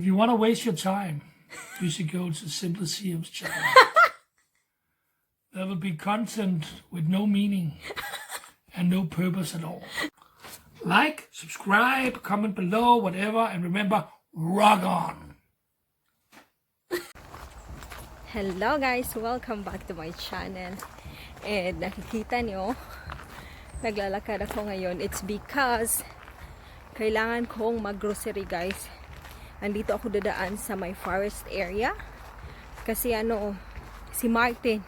If you want to waste your time, you should go to Simple CM's channel. There will be content with no meaning and no purpose at all. Like, subscribe, comment below, whatever, and remember, rock on! Hello guys! Welcome back to my channel. And nakikita nyo, naglalakad ako ngayon. It's because kailangan kong mag-grocery guys. Andito ako dadaan sa my forest area. Kasi si Martin,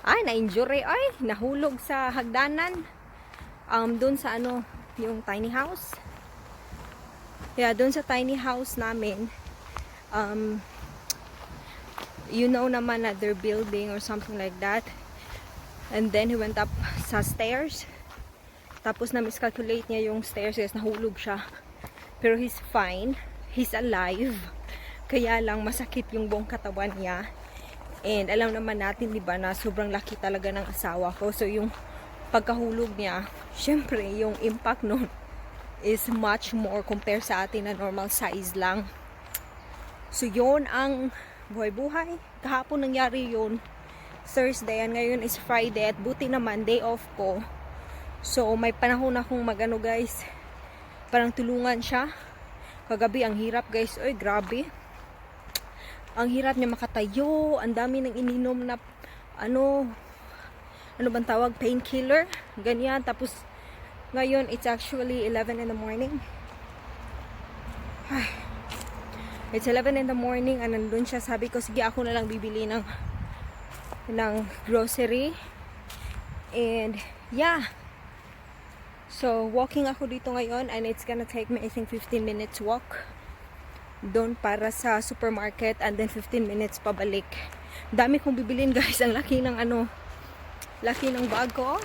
na-injury, nahulog sa hagdanan. Doon sa yung tiny house. Yeah, doon sa tiny house namin. You know naman na they're building or something like that. And then he went up sa stairs. Tapos na-miscalculate niya yung stairs guys, nahulog siya. Pero he's fine. He's alive. Kaya lang masakit yung buong katawan niya. And alam naman natin, 'di ba, na sobrang laki talaga ng asawa ko. So yung pagkahulog niya, syempre yung impact nun is much more compare sa atin na normal size lang. So yun ang buhay-buhay. Kahapon nangyari yun. Thursday, and ngayon is Friday. At buti naman, day off ko. So may panahon akong magano guys. Parang tulungan siya. Kagabi, ang hirap guys. Oy, grabe. Ang hirap niya makatayo. Ang dami ng ininom na ano bang tawag? Painkiller. Ganyan. Tapos, ngayon, it's actually 11 in the morning. Ay. It's 11 in the morning. And nandun siya. Sabi ko, sige, ako na lang bibili ng grocery. And, yeah. So, walking ako dito ngayon and it's gonna take me, I think, 15 minutes walk doon para sa supermarket and then 15 minutes pabalik. Dami kong bibilin guys. Ang laki ng laki ng bag ko.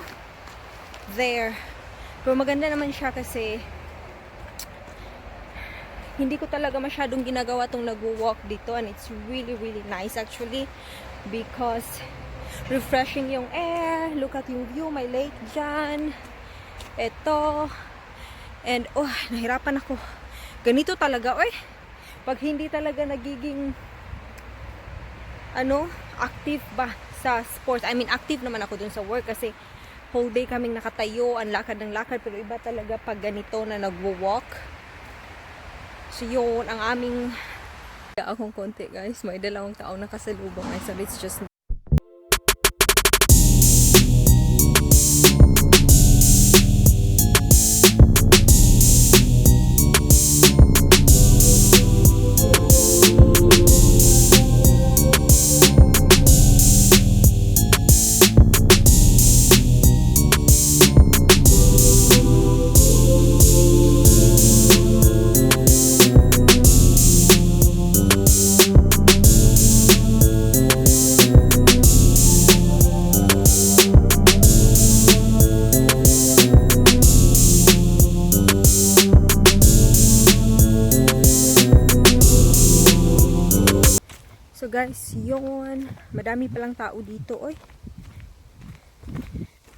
There. Pero maganda naman siya kasi hindi ko talaga masyadong ginagawa tong nag-walk dito and it's really, really nice actually because refreshing yung air. Look at yung view, may lake dyan. Ito. And, nahirapan ako. Ganito talaga, pag hindi talaga nagiging, active ba sa sports. I mean, active naman ako dun sa work kasi whole day kaming nakatayo, ang lakad ng lakad. Pero iba talaga pag ganito na nagwo-walk. So, yun, ang aming akong konti, guys. May 2 taong nakasalubong. So, it's just guys, yun. Madami palang tao dito,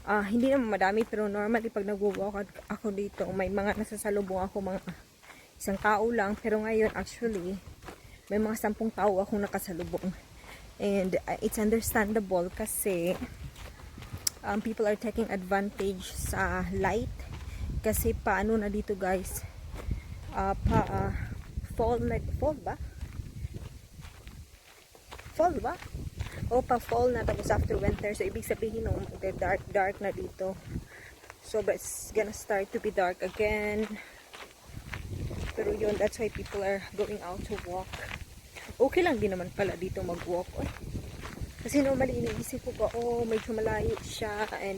hindi naman madami, pero normally pag nagwo-walk ako dito, may mga nasasalubong ako, mga isang tao lang. Pero ngayon, actually, may mga 10 tao akong nakasalubong. And it's understandable kasi people are taking advantage sa light. Kasi paano na dito, guys? Fall ba? Fall ba? Pa-fall na tapos after winter. So, ibig sabihin dark na dito. So, but it's gonna start to be dark again. Pero yun, that's why people are going out to walk. Okay lang din naman pala dito mag-walk. Kasi normally iniisip ko ba, medyo malayo siya and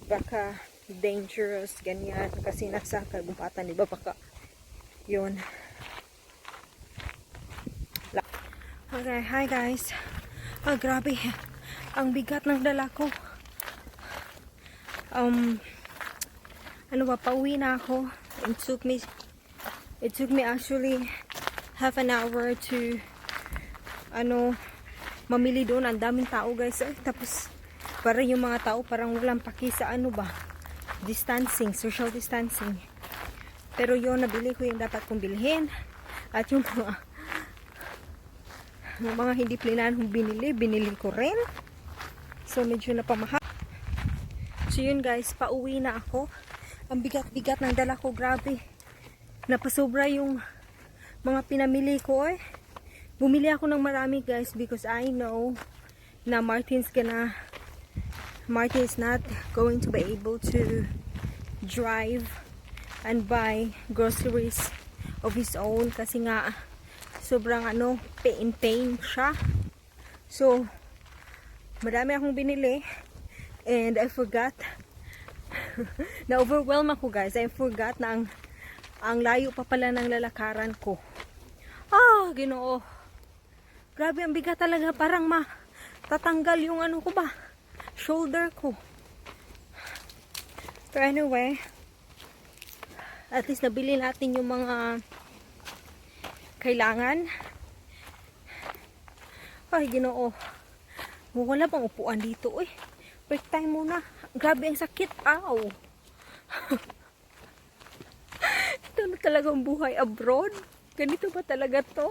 baka dangerous, ganyan. Kasi nasa kagubatan, diba? Baka yun. Okay, hi guys. Grabe. Ang bigat ng dala ko. Pauwi na ako. It took me actually half an hour to mamili doon. Ang daming tao guys. Tapos para yung mga tao parang walang paki sa distancing, social distancing. Pero yun, nabili ko yung dapat kong bilhin. At yung mga hindi plinanong binili ko rin. So medyo napamahal. So yun guys, pauwi na ako. Ang bigat-bigat ng dala ko, grabe. Napasobra yung mga pinamili ko eh. Bumili ako ng marami guys because I know na Martin is not going to be able to drive and buy groceries of his own kasi nga sobrang pain siya. So marami akong binili and I forgot na overwhelm ako guys. I forgot na ang layo pa pala ng lalakaran ko. Ginoo. Grabe, ang bigat talaga. Parang tatanggal yung ko ba? Shoulder ko. Pero anyway, at least nabili natin yung mga kailangan. Ginoo. Wala pang upuan dito eh. Break time muna. Grabe ang sakit. Ow. Ito na talagang buhay abroad. Ganito ba talaga to?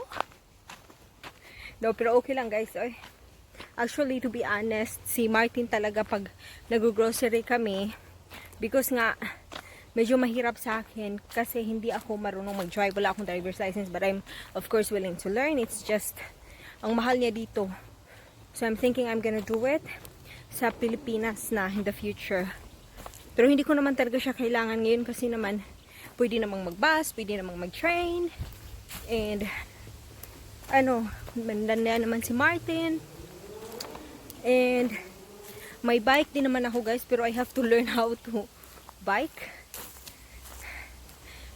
No, pero okay lang guys. Actually, to be honest, si Martin talaga pag nag-grocery kami, because nga, medyo mahirap sa akin kasi hindi ako marunong mag-drive. Wala akong driver's license, but I'm of course willing to learn. It's just, ang mahal niya dito. So I'm thinking I'm gonna do it sa Pilipinas na in the future. Pero hindi ko naman talaga siya kailangan ngayon kasi naman, pwede namang mag-bus, pwede namang mag-train. And, mandan naman si Martin. And, may bike din naman ako guys, pero I have to learn how to bike.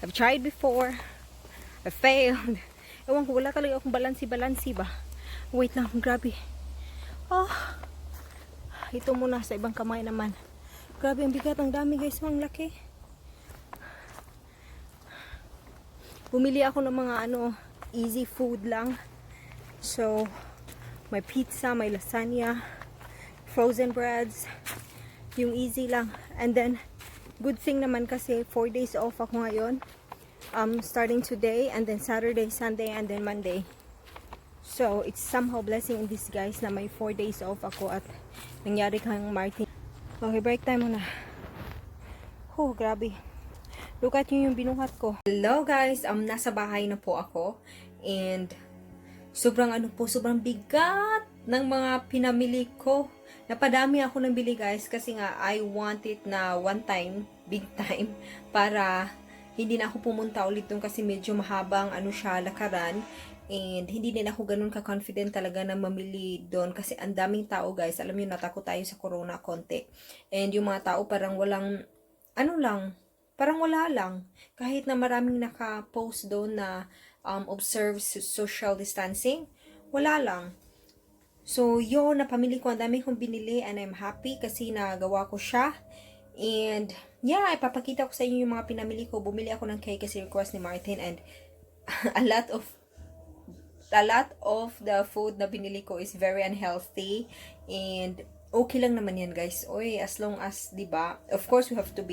I've tried before. I failed. Ewan ko, wala talaga akong balansi ba. Wait lang, grabe. Ito muna sa ibang kamay naman. Grabe, ang bigat, ang dami guys, ang laki. Bumili ako ng mga easy food lang. So, may pizza, may lasagna, frozen breads, yung easy lang. And then, good thing naman kasi 4 days off ako ngayon. Starting today, and then Saturday, Sunday, and then Monday. So, it's somehow blessing in disguise na may 4 days off ako at nangyari kang Martin. Okay, break time muna. Grabe. Look at yung binuhat ko. Hello guys, nasa bahay na po ako. And, sobrang sobrang bigat ng mga pinamili ko. Napadami ako ng bili guys kasi nga I want it na one time, big time, para hindi na ako pumunta ulit doon kasi medyo mahabang siya lakaran. And hindi din ako ganun ka-confident talaga na mamili doon kasi ang daming tao guys. Alam niyo, natakot tayo sa corona konti. And yung mga tao parang walang, parang wala lang. Kahit na maraming naka-post doon na observe social distancing, wala lang. So, yun, napamili ko. Ang dami kong binili and I'm happy kasi nagawa ko siya. And, yeah, ipapakita ko sa inyo yung mga pinamili ko. Bumili ako ng cake kasi request ni Martin and a lot of the food na binili ko is very unhealthy. And, okay lang naman yan, guys. As long as, diba, of course, we have to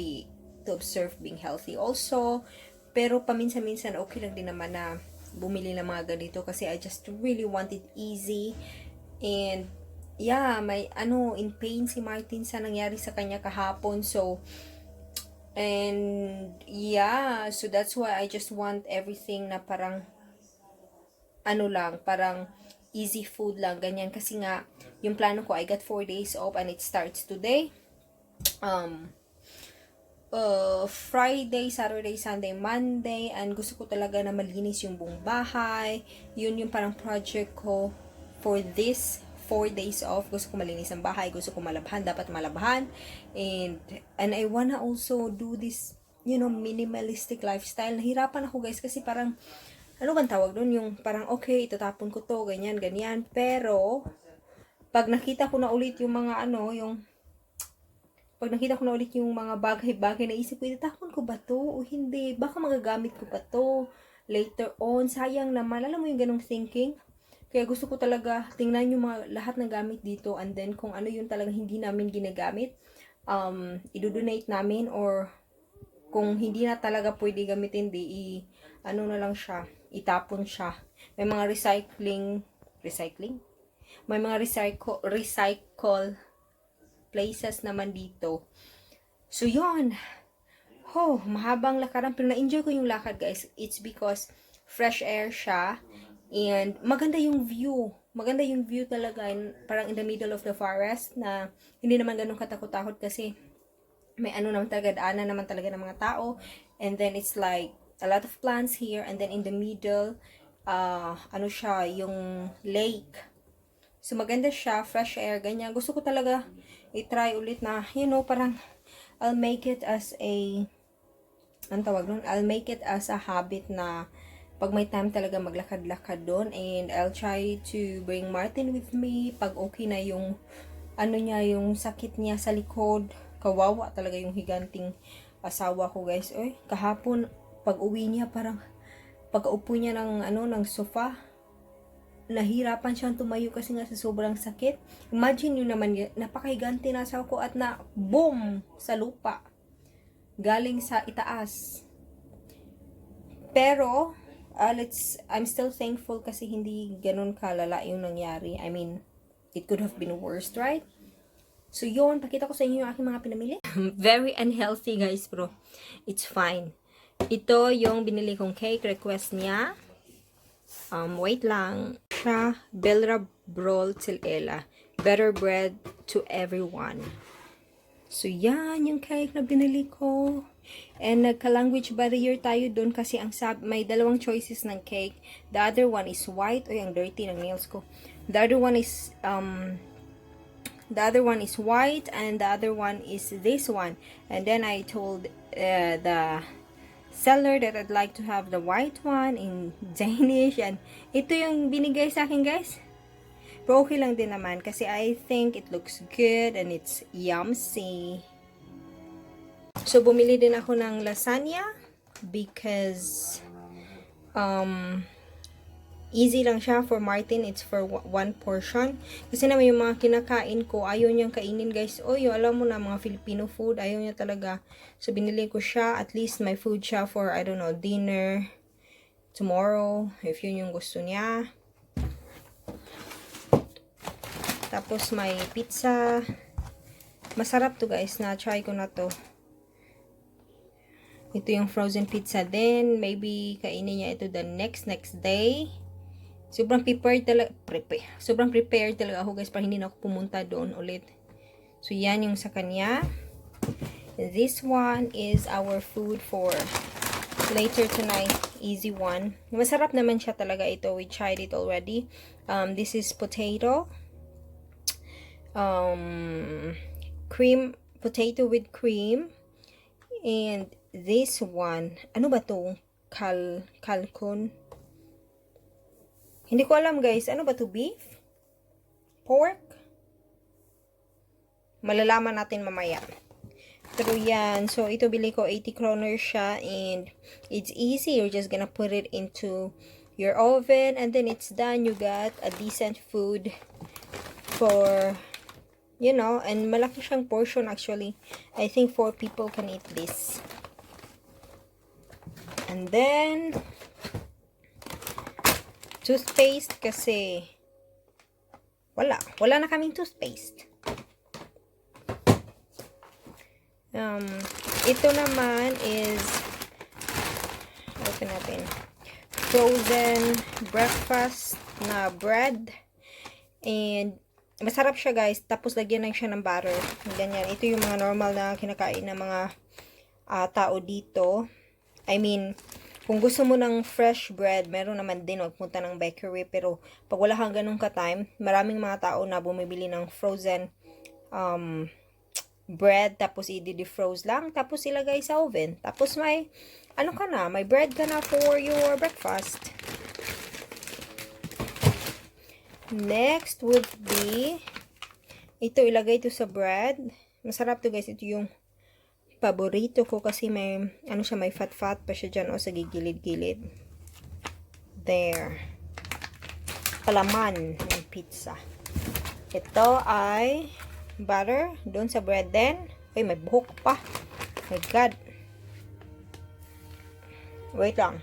observe being healthy also. Pero paminsan-minsan okay lang din naman na bumili ng mga ganito kasi I just really want it easy. And yeah, may in pain si Martin sa nangyari sa kanya kahapon. So and yeah, so that's why I just want everything na parang parang easy food lang, ganyan kasi nga yung plano ko, I got 4 days off and it starts today. Friday, Saturday, Sunday, Monday, and gusto ko talaga na malinis yung buong bahay. Yun yung parang project ko for this 4 days off. Gusto ko malinis ang bahay, gusto ko malabhan, dapat malabhan. And I wanna also do this, minimalistic lifestyle. Nahirapan ako guys kasi parang, bang tawag doon? Yung parang, okay, itatapon ko to, ganyan, ganyan. Pero, pag nakita ko na ulit yung mga pag nakita ko na ulit yung mga bagay-bagay, naisip ko, itatapon ko ba to o hindi? Baka magagamit ko pa to later on. Sayang naman. Alam mo yung ganong thinking? Kaya gusto ko talaga tingnan yung mga lahat ng gamit dito and then kung ano yung talagang hindi namin ginagamit, i-donate namin or kung hindi na talaga pwede gamitin, na lang siya. itapon siya. May mga recycling? May mga recycle places naman dito. So, yun. Oh, mahabang lakaran. Pero na-enjoy ko yung lakad, guys. It's because fresh air siya. And maganda yung view. Maganda yung view talaga. Parang in the middle of the forest na hindi naman ganun katakot-takot kasi may ano naman talaga, daanan naman talaga ng mga tao. And then it's like a lot of plants here. And then in the middle, ano siya, yung lake. So maganda siya, fresh air, ganyan. Gusto ko talaga i-try ulit na, parang I'll make it as a, ang tawag nun? I'll make it as a habit na pag may time talaga maglakad-lakad doon. And I'll try to bring Martin with me pag okay na yung, yung sakit niya sa likod. Kawawa talaga yung higanting asawa ko, guys. Oy, kahapon, pag uwi niya, parang, pagka-upo niya ng sofa, nahirapan siyang tumayo kasi nga sa sobrang sakit. Imagine yun naman, napakahiganti na asawa ko at na boom sa lupa. Galing sa itaas. Pero, I'm still thankful kasi hindi ganun kalala yung nangyari. I mean, it could have been worse, right? So, yun, pakita ko sa inyo yung aking mga pinamili. Very unhealthy, guys, bro. It's fine. Ito yung binili kong cake, request niya. Wait lang. Siya, Belra Brol Tilela. Better bread to everyone. So, yan yung cake na binili ko. And nagka-language barrier tayo doon kasi may dalawang choices ng cake. The other one is white. Uy, ang dirty ng nails ko. The other one is white and the other one is this one. And then I told the seller that I'd like to have the white one in Danish. And ito yung binigay sa akin, guys. Pero okay lang din naman kasi I think it looks good and it's yummy. So, bumili din ako ng lasagna because easy lang siya for Martin. It's for one portion. Kasi naman yung mga kinakain ko, ayaw niyang kainin, guys. O, alam mo na, mga Filipino food, ayaw niya talaga. So, binili ko siya. At least may food siya for, I don't know, dinner tomorrow, if yun yung gusto niya. Tapos, may pizza. Masarap to, guys. Na-try ko na to. Ito yung frozen pizza din. Maybe kainin niya ito the next day. Sobrang prepared talaga ako, guys, para hindi na ako pumunta doon ulit. So, yan yung sa kanya. This one is our food for later tonight. Easy one. Masarap naman siya talaga ito. We tried it already. This is potato. Potato with cream. And this one, ano ba to? Kalkon. Hindi ko alam, guys. Ano ba to? Beef? Pork? Malalaman natin mamaya. Pero yan. So, ito bili ko 80 kroner siya. And it's easy. You're just gonna put it into your oven. And then it's done. You got a decent food for, and malaki siyang portion actually. I think 4 people can eat this. And then, toothpaste kasi wala na kaming toothpaste. Ito naman is open natin. Frozen breakfast na bread. And masarap siya, guys. Tapos lagyan lang siya ng butter. Ganyan. Ito yung mga normal na kinakain ng mga tao dito. I mean, kung gusto mo ng fresh bread, meron naman din, magpunta ng bakery. Pero, pag wala kang ganun ka-time, maraming mga tao na bumibili ng frozen bread, tapos i-defroze lang, tapos ilagay sa oven. Tapos may, may bread ka na for your breakfast. Next would be, ito, ilagay ito sa bread. Masarap to, guys. Ito yung paborito ko kasi may, may fat-fat pa siya dyan o sa gigilid-gilid. There. Palaman ng pizza. Ito ay butter doon sa bread din. Ay, may buhok pa. My God. Wait lang.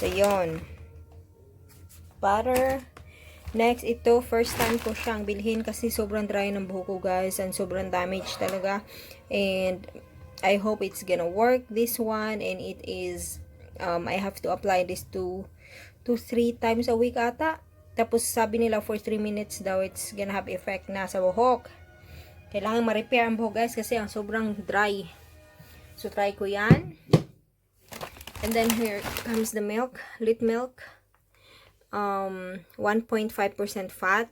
So, yun. Butter. Next, ito, first time ko siyang bilhin kasi sobrang dry ng buhok ko, guys, and sobrang damage talaga. And I hope it's gonna work, this one, and it is, I have to apply this 2 to 3 times a week ata. Tapos, sabi nila for 3 minutes daw, it's gonna have effect na sa buhok. Kailangan ma-repair ang buhok, guys, kasi ang sobrang dry. So, try ko yan. And then, here comes the milk, Lit milk. 1.5% fat.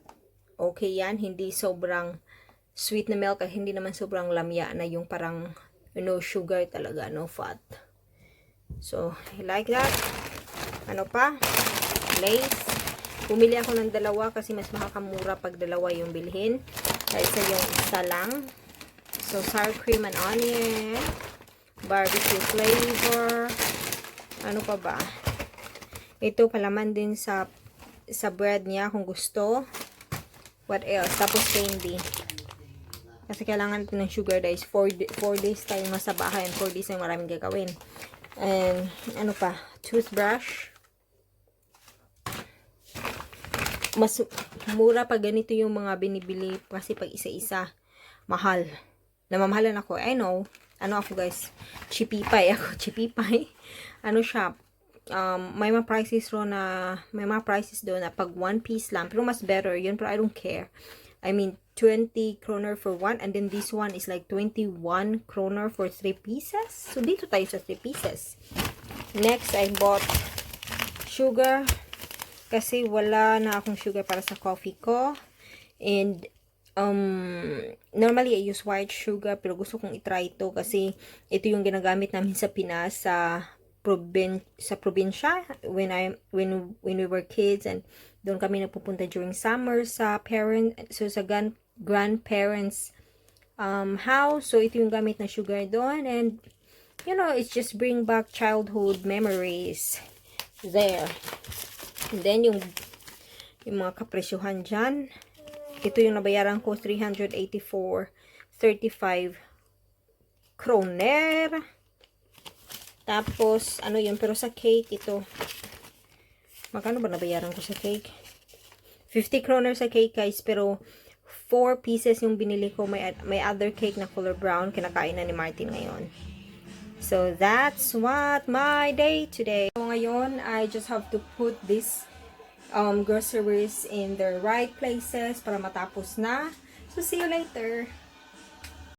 Okay yan. Hindi sobrang sweet na milk at hindi naman sobrang lamya na yung parang no sugar talaga, no fat. So, I like that. Ano pa? Lace. Pumili ako ng dalawa kasi mas makakamura pag dalawa yung bilhin. Kaysa yung isa lang. So, sour cream and onion. Barbecue flavor. Ano pa ba? Ito, palaman din sa bread niya kung gusto. What else? Tapos candy. Kasi kailangan natin ng sugar guys. 4 days tayo nasa bahay. And 4 days na maraming gagawin. And, ano pa? Toothbrush. Mas mura pag ganito yung mga binibili. Kasi pag isa-isa, mahal. Namamahalan ako. I know. Ano ako guys? Chipipay ako. Chipipay. Ano siya? May mga prices doon na pag 1 piece lang. Pero mas better yun. Pero I don't care. I mean, 20 kroner for 1. And then this one is like 21 kroner for 3 pieces. So, dito tayo sa 3 pieces. Next, I bought sugar. Kasi wala na akong sugar para sa coffee ko. And, normally I use white sugar. Pero gusto kong itry ito. Kasi ito yung ginagamit namin sa Pinas. Sa probinsya when we were kids, and doon kami napupunta during summer sa grandparents house. So ito yung gamit na sugar doon, and you know, it's just bring back childhood memories there. And then yung mga kapresyuhan dyan, ito yung nabayaran ko, 384.35 kroner. Tapos, ano yun, pero sa cake, ito. Magkano ba nabayaran ko sa cake? 50 kroner sa cake, guys. Pero, 4 pieces yung binili ko. May other cake na color brown. Kinakain na ni Martin ngayon. So, that's what my day today. So, ngayon, I just have to put this groceries in the right places para matapos na. So, see you later.